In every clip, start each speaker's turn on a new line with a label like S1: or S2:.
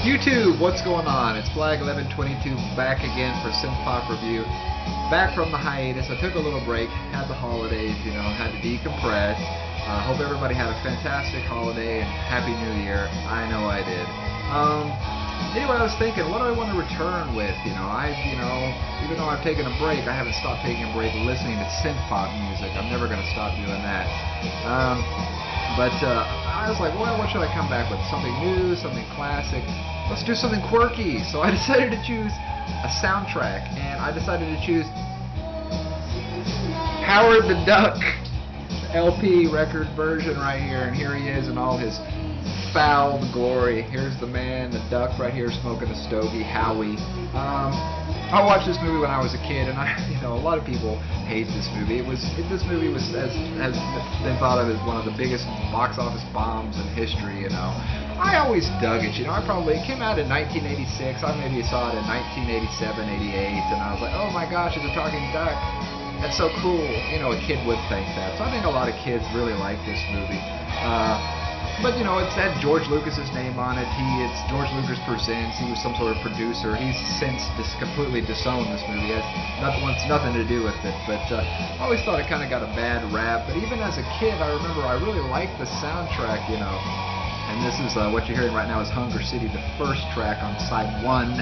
S1: YouTube, what's going on? It's Flag1122 back again for Synth Pop Review. Back from the hiatus. I took a little break, had the holidays, had to decompress. Hope everybody had a fantastic holiday and Happy New Year. I know I did. Anyway, I was thinking, what do I want to return with? Even though I've taken a break, I haven't stopped taking a break listening to synth pop music. I'm never going to stop doing that. But I was like, well, what should I come back with? Something new, something classic. Let's do something quirky. So I decided to choose a soundtrack, and I decided to choose Howard the Duck LP record version right here. And here he is in all his fouled glory. Here's the man, the duck right here smoking a stogie, Howie. I watched this movie when I was a kid, and a lot of people hate this movie. This movie was as been thought of as one of the biggest box office bombs in history. I always dug it. It came out in 1986. I maybe saw it in 1987, 88, and I was like, oh my gosh, it's a talking duck. That's so cool. A kid would think that. So I think a lot of kids really like this movie. But it's had George Lucas's name on it. It's George Lucas Presents. He was some sort of producer. He's since completely disowned this movie. It wants nothing to do with it. But I always thought it kind of got a bad rap. But even as a kid, I remember I really liked the soundtrack. And this is what you're hearing right now is Hunger City, the first track on side 1.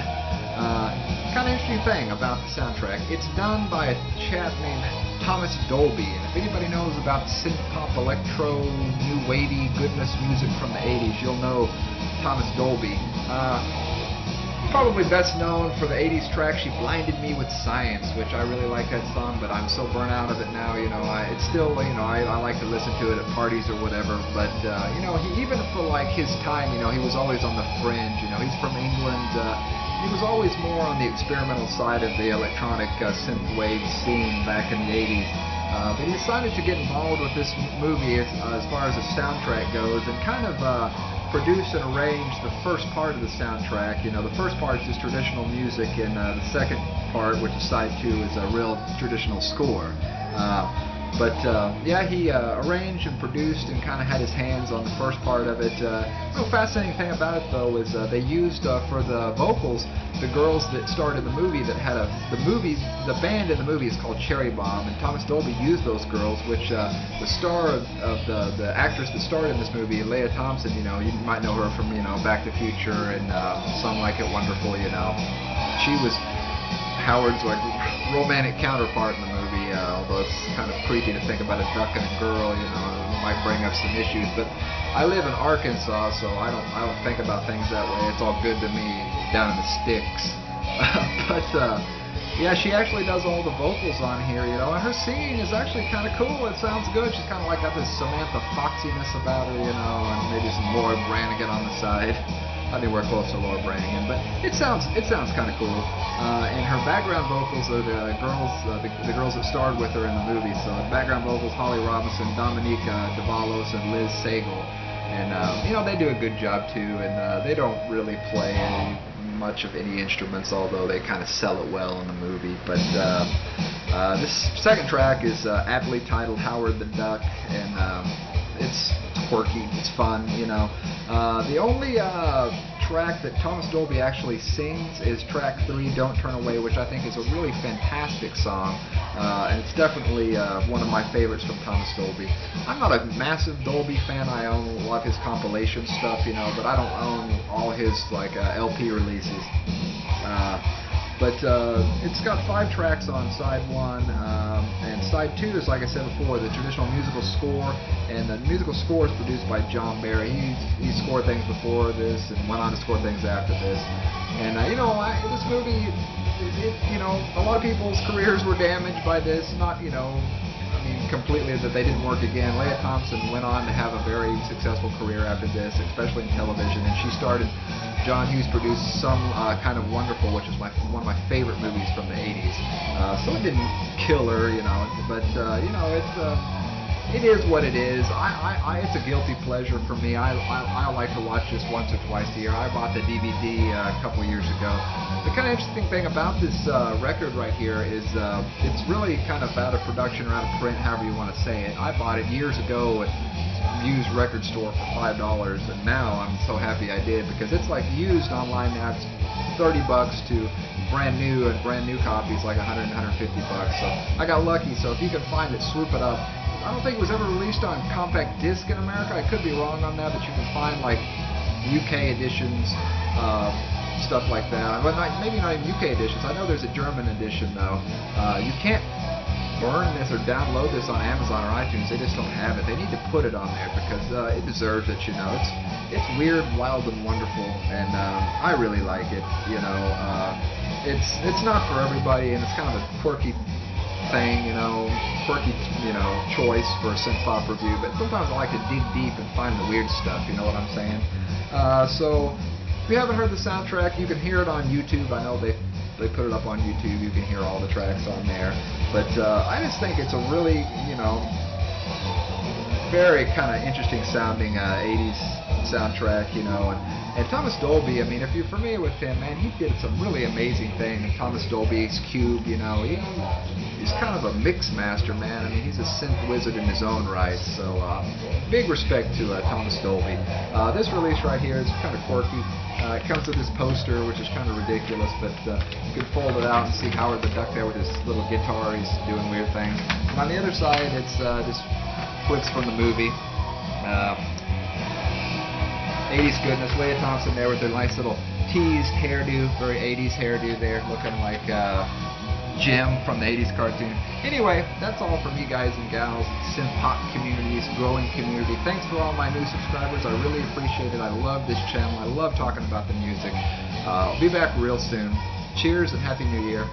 S1: Kind of interesting thing about the soundtrack. It's done by a chap named Thomas Dolby, and if anybody knows about synth pop, electro, new wavy goodness music from the 80s, you'll know Thomas Dolby. Probably best known for the 80s track She Blinded Me with Science, which I really like that song, but I'm so burnt out of it now. It's still, I like to listen to it at parties or whatever, but he, even for his time, he was always on the fringe. He's from England. He was always more on the experimental side of the electronic synthwave scene back in the 80s. But he decided to get involved with this movie as far as the soundtrack goes, and kind of produce and arrange the first part of the soundtrack. The first part is just traditional music, and the second part, which is side 2, is a real traditional score. He arranged and produced and kind of had his hands on the first part of it. Real fascinating thing about it, though, is they used for the vocals the girls that starred in the movie that had the band in the movie is called Cherry Bomb, and Thomas Dolby used those girls, which the star of the actress that starred in this movie, Leah Thompson, you might know her from Back to the Future and Some Like It Wonderful. She was Howard's romantic counterpart in the movie, although it's kind of creepy to think about a duck and a girl. It might bring up some issues. But I live in Arkansas, so I don't think about things that way. It's all good to me down in the sticks. She actually does all the vocals on here, and her singing is actually kind of cool. It sounds good. She's kind of got this Samantha Foxiness about her, and maybe some Laura Branigan on the side. I think we're close to Laura Branigan, but it sounds kind of cool. And her background vocals are the girls that starred with her in the movie. So the background vocals: Holly Robinson, Dominique Davalos, and Liz Sagal. And they do a good job too. And they don't really play much of any instruments, although they kind of sell it well in the movie. But this second track is aptly titled Howard the Duck, and it's quirky, it's fun. The only track that Thomas Dolby actually sings is track 3, Don't Turn Away, which I think is a really fantastic song, and it's definitely one of my favorites from Thomas Dolby. I'm not a massive Dolby fan. I own a lot of his compilation stuff, but I don't own all his LP releases. But it's got 5 tracks on side 1, and side 2 is, like I said before, the traditional musical score, and the musical score is produced by John Barry. He scored things before this and went on to score things after this. And this movie, a lot of people's careers were damaged by this. Not, completely that they didn't work again. Leah Thompson went on to have a very successful career after this, especially in television, and she started. John Hughes produced Some Kind of Wonderful, which is one of my favorite movies from the 80s. So it didn't kill her, but it is what it is. It's a guilty pleasure for me. I like to watch this once or twice a year. I bought the DVD a couple years ago. The kind of interesting thing about this record right here is it's really kind of out of production or out of print, however you want to say it. I bought it years ago at used record store for $5, and now I'm so happy I did, because it's like used online now. It's $30 to brand new, and brand new copies like 100, 150 bucks. So I got lucky. So if you can find it, swoop it up. I don't think it was ever released on compact disc in America. I could be wrong on that, but you can find like UK editions, stuff like that. But maybe not even UK editions. I know there's a German edition though. You can't burn this or download this on Amazon or iTunes. They just don't have it. They need to put it on there, because it deserves it. You know, it's weird, wild, and wonderful, and I really like it. You know, it's not for everybody, and it's kind of a quirky thing, you know, choice for a synth pop review. But sometimes I like to dig deep and find the weird stuff. You know what I'm saying? So if you haven't heard the soundtrack, you can hear it on YouTube. I know they put it up on YouTube. You can hear all the tracks on there. But I just think it's a really, you know, very kind of interesting sounding 80s soundtrack, you know. And Thomas Dolby, I mean, if you're familiar with him, man, he did some really amazing things. Thomas Dolby's Cube, you know, he's kind of a mix master, man. I mean, he's a synth wizard in his own right. So big respect to Thomas Dolby. This release right here is kind of quirky. It comes with this poster, which is kind of ridiculous, but you can fold it out and see Howard the Duck there with his little guitar. He's doing weird things. And on the other side, it's just clips from the movie. 80s goodness. Leah Thompson there with her nice little teased hairdo, very 80s hairdo there, looking like Jim from the 80s cartoon. Anyway, that's all from you guys and gals. Synth pop community's growing community. Thanks for all my new subscribers. I really appreciate it. I love this channel. I love talking about the music. I'll be back real soon. Cheers and Happy New Year.